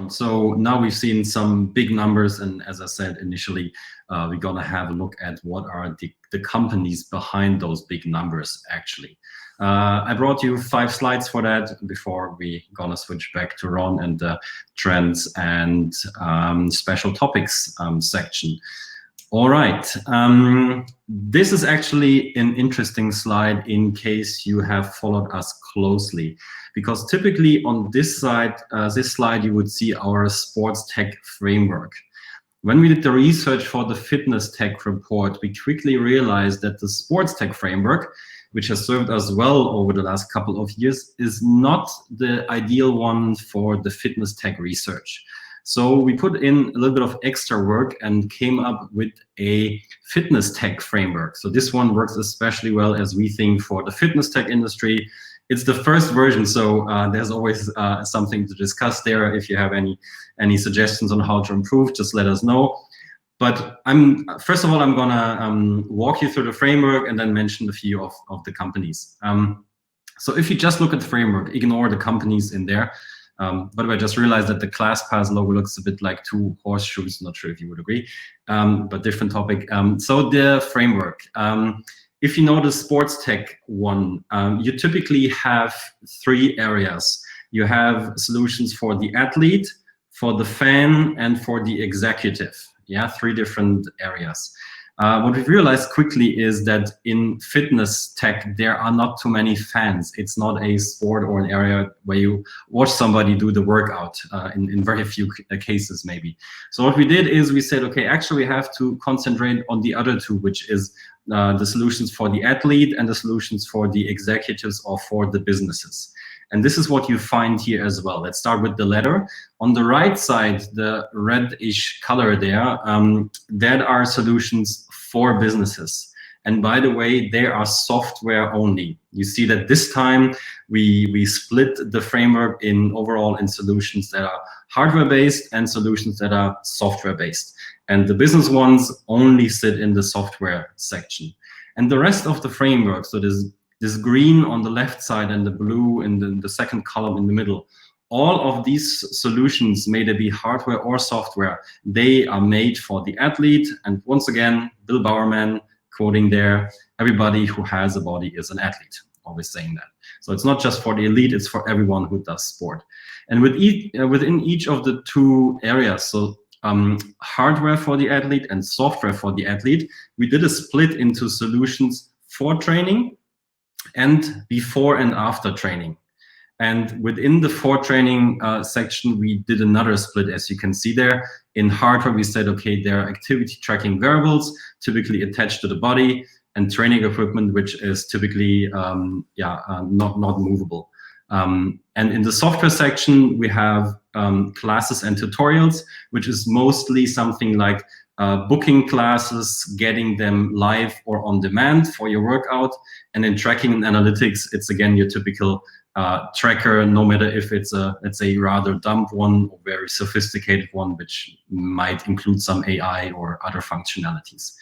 So now we've seen some big numbers, and as I said initially, we're gonna have a look at what are the companies behind those big numbers actually. I brought you 5 slides for that before we gonna switch back to Ron and the trends and special topics section. All right, this is actually an interesting slide in case you have followed us closely, because typically on this slide you would see our SportsTech framework. When we did the research for the FitnessTech report, we quickly realized that the SportsTech framework, which has served us well over the last couple of years, is not the ideal one for the FitnessTech research. So we put in a little bit of extra work and came up with a FitnessTech framework. So this one works especially well, as we think, for the fitness tech industry. It's the first version, so there's always something to discuss there. If you have any suggestions on how to improve, just let us know. But first of all, I'm gonna walk you through the framework and then mention a few of the companies. So if you just look at the framework, ignore the companies in there. By the way, I just realized that the ClassPass logo looks a bit like 2 horseshoes. Not sure if you would agree, but different topic. So the framework. If you know the SportsTech one, you typically have 3 areas. You have solutions for the athlete, for the fan, and for the executive. Yeah, 3 different areas. What we've realized quickly is that in fitness tech, there are not too many fans. It's not a sport or an area where you watch somebody do the workout, in very few cases maybe. So what we did is we said, okay, actually we have to concentrate on the other 2, which is the solutions for the athlete and the solutions for the executives or for the businesses. And this is what you find here as well. Let's start with the latter. On the right side, the reddish color there, that are solutions for businesses. And by the way, they are software only. You see that this time we split the framework overall in solutions that are hardware-based and solutions that are software-based. And the business ones only sit in the software section. And the rest of the framework, so this green on the left side and the blue in the second column in the middle, all of these solutions, may they be hardware or software, they are made for the athlete. And once again, Bill Bowerman quoting there, everybody who has a body is an athlete, always saying that. So it's not just for the elite, it's for everyone who does sport. And within each of the 2 areas, so hardware for the athlete and software for the athlete, we did a split into solutions for training and before and after training. And within the for training section, we did another split, as you can see there. In hardware, we said, okay, there are activity tracking wearables, typically attached to the body, and training equipment, which is typically not movable. And in the software section, we have classes and tutorials, which is mostly something like booking classes, getting them live or on demand for your workout. And in tracking and analytics, it's again your typical tracker, no matter if it's a, let's say, rather dumb one or very sophisticated one, which might include some AI or other functionalities.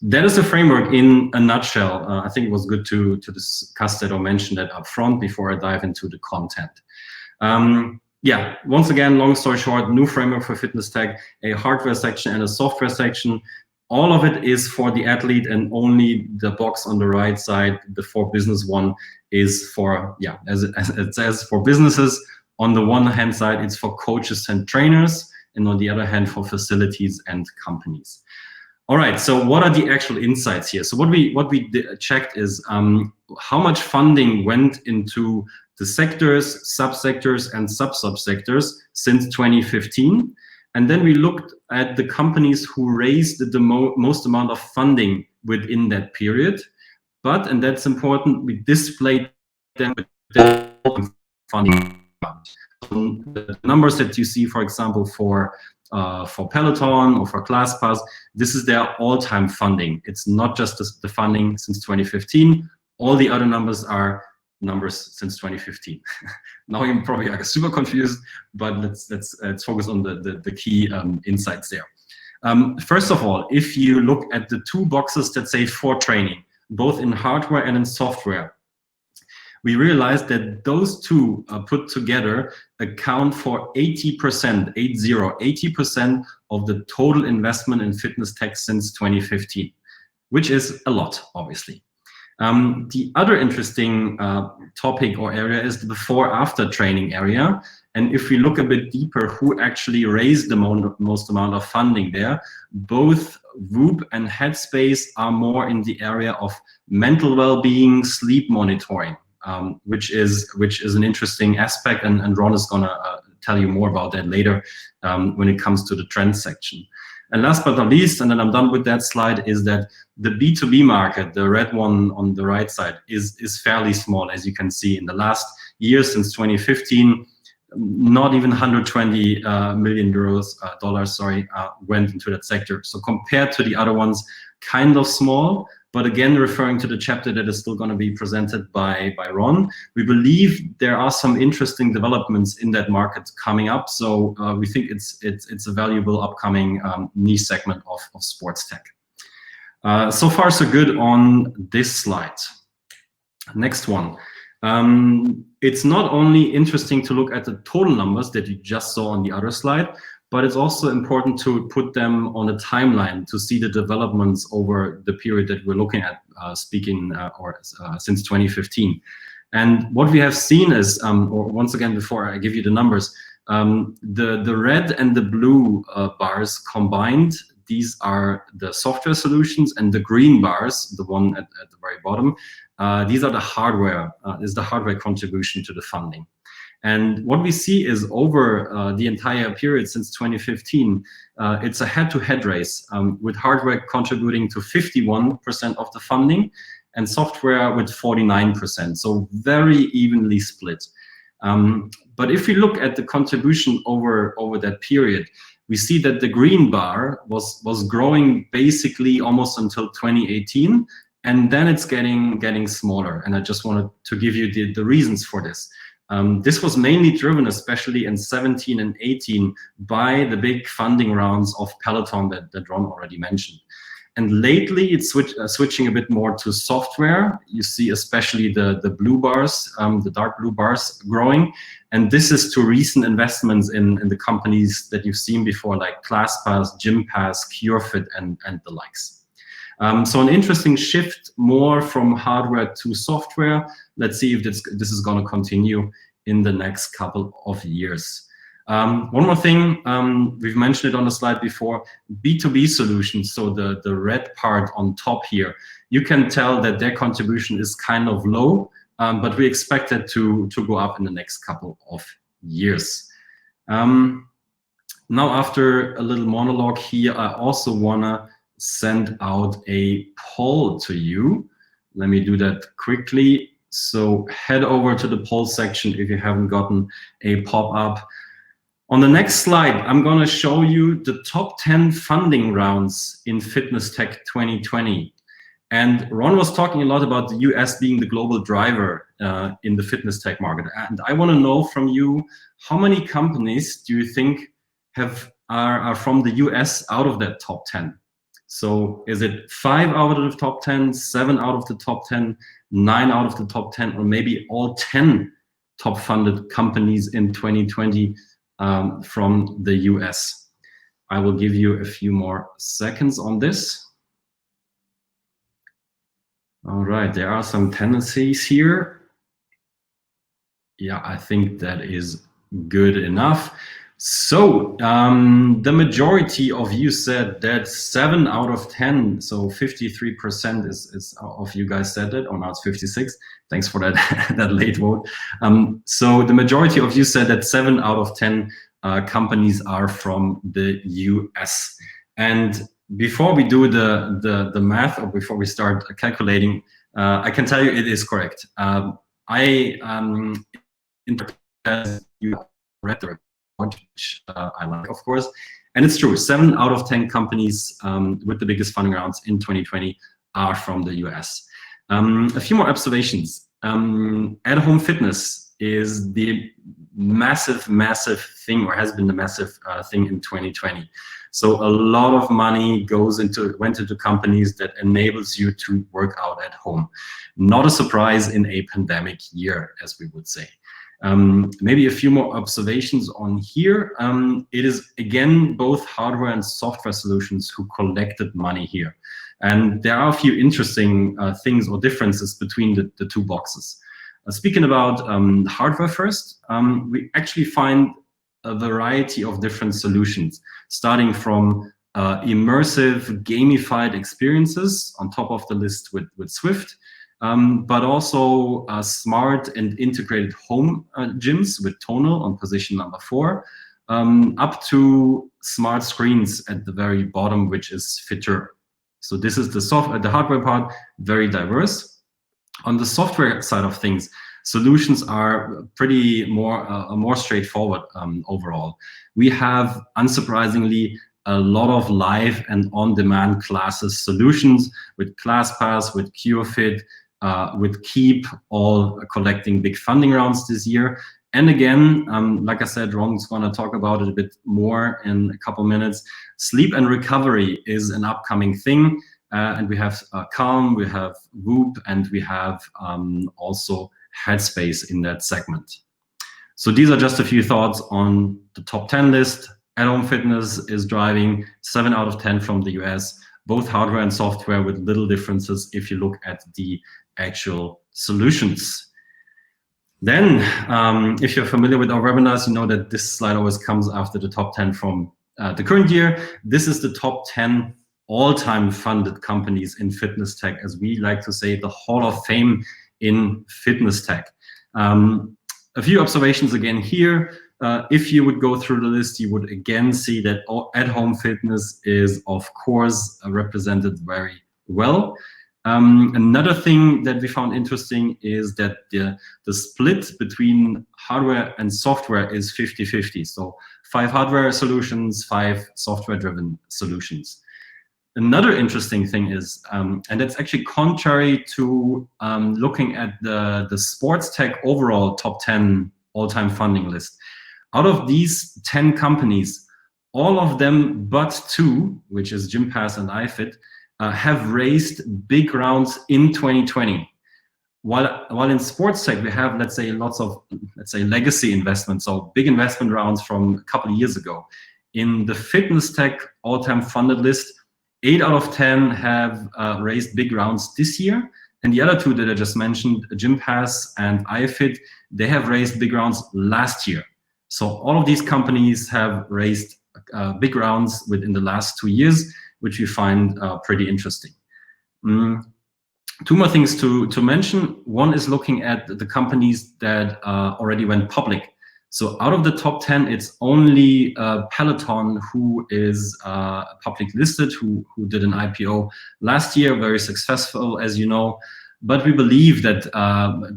That is the framework in a nutshell. I think it was good to discuss that or mention that up front before I dive into the content. Yeah, once again, long story short, new framework for fitness tech, a hardware section and a software section. All of it is for the athlete, and only the box on the right side, the for business one, is for, yeah, as it says, for businesses. On the one hand side, it's for coaches and trainers, and on the other hand, for facilities and companies. All right, so what are the actual insights here? So what we checked is how much funding went into the sectors, subsectors, and sub-subsectors since 2015. And then we looked at the companies who raised the most amount of funding within that period. But, and that's important, we displayed them with the funding. The numbers that you see, for example, for Peloton or for ClassPass, this is their all-time funding. It's not just the funding since 2015. All the other numbers are numbers since 2015. Now you're probably like super confused, but let's focus on the key insights there. First of all, if you look at the 2 boxes that say for training, both in hardware and in software, we realized that those two put together account for 80%, 80% of the total investment in fitness tech since 2015, which is a lot, obviously. The other interesting topic or area is the before-after training area. And if we look a bit deeper, who actually raised the most amount of funding there, both Whoop and Headspace are more in the area of mental well-being, sleep monitoring, which is an interesting aspect, and Ron is gonna tell you more about that later when it comes to the trend section. And last but not least, and then I'm done with that slide, is that the B2B market, the red one on the right side, is fairly small, as you can see. In the last year, since 2015, not even 120 million dollars went into that sector. So compared to the other ones, kind of small. But again, referring to the chapter that is still going to be presented by Ron, we believe there are some interesting developments in that market coming up. So we think it's a valuable upcoming niche segment of sports tech. So far, so good on this slide. Next one. It's not only interesting to look at the total numbers that you just saw on the other slide, but it's also important to put them on a timeline to see the developments over the period that we're looking at, since 2015. And what we have seen is, or once again, before I give you the numbers, the red and the blue bars combined, these are the software solutions, and the green bars, the one at the very bottom, these are the hardware, is the hardware contribution to the funding. And what we see is over the entire period since 2015, it's a head-to-head race with hardware contributing to 51% of the funding and software with 49%, so very evenly split. But if we look at the contribution over that period, we see that the green bar was growing basically almost until 2018, and then it's getting smaller. And I just wanted to give you the reasons for this. This was mainly driven, especially in 17 and 18, by the big funding rounds of Peloton that Ron already mentioned. And lately, it's switching a bit more to software. You see especially the blue bars, the dark blue bars growing. And this is to recent investments in the companies that you've seen before, like ClassPass, GymPass, CureFit, and the likes. So an interesting shift more from hardware to software. Let's see if this is going to continue in the next couple of years. One more thing, we've mentioned it on the slide before, B2B solutions, so the red part on top here, you can tell that their contribution is kind of low, but we expect it to go up in the next couple of years. Now, after a little monologue here, I also want to send out a poll to you. Let me do that quickly. So head over to the poll section if you haven't gotten a pop-up. On the next slide, I'm going to show you the top 10 funding rounds in Fitness Tech 2020. And Ron was talking a lot about the US being the global driver in the fitness tech market. And I want to know from you, how many companies do you think are from the US out of that top 10? So is it 5 out of the top 10, 7 out of the top 10, 9 out of the top 10, or maybe all 10 top funded companies in 2020 from the US? I will give you a few more seconds on this. All right, there are some tendencies here. Yeah, I think that is good enough. So the majority of you said that 7 out of 10, so 53% is of you guys said it, or now it's 56. Thanks for that that late vote. So the majority of you said that 7 out of 10 companies are from the US. And before we do the math, or before we start calculating, I can tell you it is correct. I interpret you read the report, which I like, of course. And it's true, 7 out of 10 companies with the biggest funding rounds in 2020 are from the US. A few more observations. At-home fitness is the massive thing, or has been the massive thing in 2020. So a lot of money went into companies that enables you to work out at home. Not a surprise in a pandemic year, as we would say. Maybe a few more observations on here. It is, again, both hardware and software solutions who collected money here. And there are a few interesting things or differences between the two boxes. Speaking about hardware first, we actually find a variety of different solutions, starting from immersive gamified experiences on top of the list with Swift, but also smart and integrated home gyms with Tonal on position number 4, up to smart screens at the very bottom, which is Fitter. So this is the hardware part, very diverse. On the software side of things, solutions are pretty more straightforward overall. We have, unsurprisingly, a lot of live and on-demand classes solutions with ClassPass, with CureFit, with Keep, all collecting big funding rounds this year. And again, like I said, Ron's going to talk about it a bit more in a couple minutes. Sleep and recovery is an upcoming thing. And we have Calm, we have Whoop, and we have also Headspace in that segment. So these are just a few thoughts on the top 10 list. At-home fitness is driving 7 out of 10 from the US, both hardware and software with little differences if you look at the actual solutions. Then, if you're familiar with our webinars, you know that this slide always comes after the top 10 from the current year. This is the top 10 all-time funded companies in fitness tech, as we like to say, the Hall of Fame in fitness tech. A few observations again here. If you would go through the list, you would again see that at-home fitness is, of course, represented very well. Another thing that we found interesting is that the split between hardware and software is 50-50. So 5 hardware solutions, 5 software-driven solutions. Another interesting thing is, and that's actually contrary to looking at the SportsTech overall top 10 all-time funding list. Out of these 10 companies, all of them but 2, which is GymPass and iFit, have raised big rounds in 2020. While in SportsTech we have, let's say, lots of, legacy investments, so big investment rounds from a couple of years ago. In the FitnessTech all-time funded list, 8 out of 10 have raised big rounds this year. And the other 2 that I just mentioned, GymPass and iFit, they have raised big rounds last year. So all of these companies have raised big rounds within the last 2 years, which we find pretty interesting. 2 more things to mention. One is looking at the companies that already went public. So out of the top 10, it's only Peloton who is public listed, who did an IPO last year, very successful, as you know. But we believe that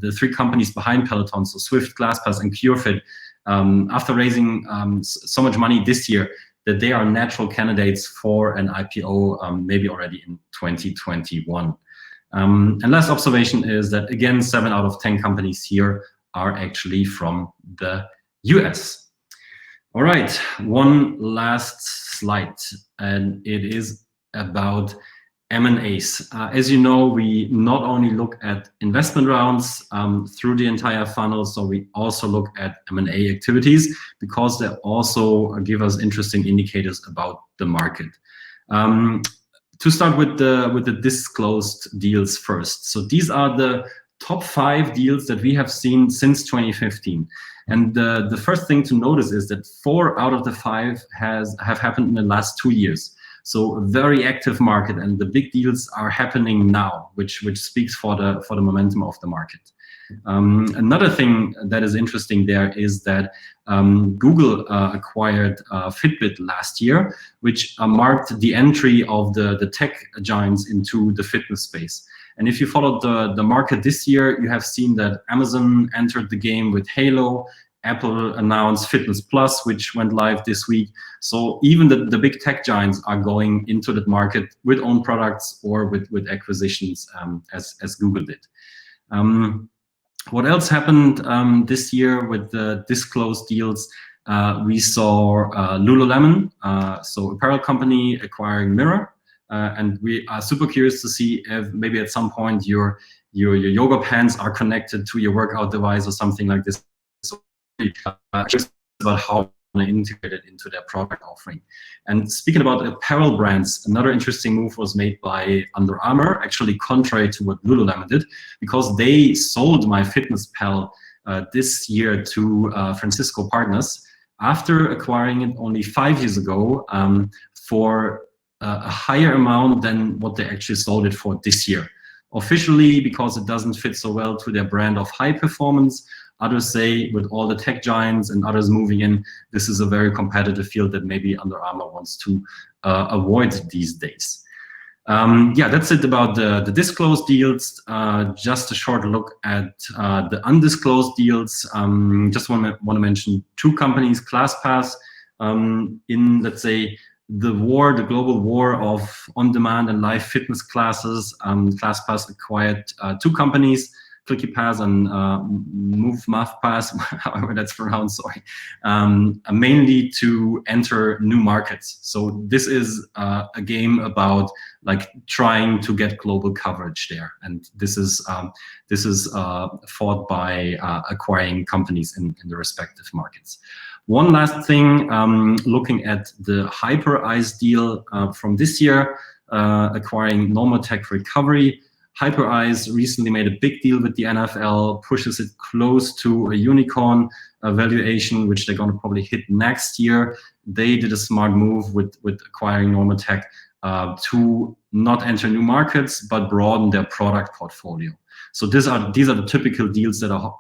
the 3 companies behind Peloton, so Swift, ClassPass, and CureFit, after raising so much money this year, that they are natural candidates for an IPO, maybe already in 2021. And last observation is that, again, 7 out of 10 companies here are actually from the US. All right, one last slide, and it is about M&As. As you know, we not only look at investment rounds through the entire funnel, so we also look at M&A activities because they also give us interesting indicators about the market. To start with the disclosed deals first. So these are the top 5 deals that we have seen since 2015. And the first thing to notice is that 4 out of the 5 have happened in the last 2 years. So a very active market, and the big deals are happening now, which speaks for the momentum of the market. Another thing that is interesting there is that Google acquired Fitbit last year, which marked the entry of the tech giants into the fitness space. And if you followed the market this year, you have seen that Amazon entered the game with Halo. Apple announced Fitness Plus, which went live this week. So even the big tech giants are going into that market with own products or with acquisitions, as Google did. What else happened this year with the disclosed deals? We saw Lululemon, so apparel company acquiring Mirror, and we are super curious to see if maybe at some point your yoga pants are connected to your workout device or something like this. So, just about how to integrate it into their product offering. And speaking about apparel brands, another interesting move was made by Under Armour, actually contrary to what Lululemon did, because they sold MyFitnessPal this year to Francisco Partners after acquiring it only 5 years ago for a higher amount than what they actually sold it for this year. Officially, because it doesn't fit so well to their brand of high performance. Others say with all the tech giants and others moving in, this is a very competitive field that maybe Under Armour wants to avoid these days. Yeah, that's it about the disclosed deals. Just a short look at the undisclosed deals. Just want to mention 2 companies, ClassPass, in, let's say, the global war of on-demand and live fitness classes. ClassPass acquired 2 companies, ClickyPass and MoveMathPass, however that's pronounced, sorry, mainly to enter new markets. So this is a game about like trying to get global coverage there, and this is fought by acquiring companies in the respective markets. One last thing, looking at the HyperEyes deal from this year, acquiring Normatec Recovery. HyperEyes recently made a big deal with the NFL, pushes it close to a unicorn valuation, which they're going to probably hit next year. They did a smart move with acquiring Normatec to not enter new markets, but broaden their product portfolio. So these are the typical deals that are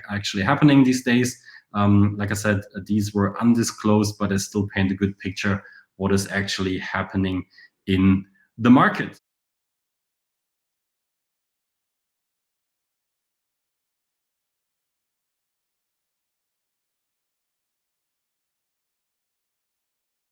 actually happening these days. Like I said, these were undisclosed, but they still paint a good picture what is actually happening in the market.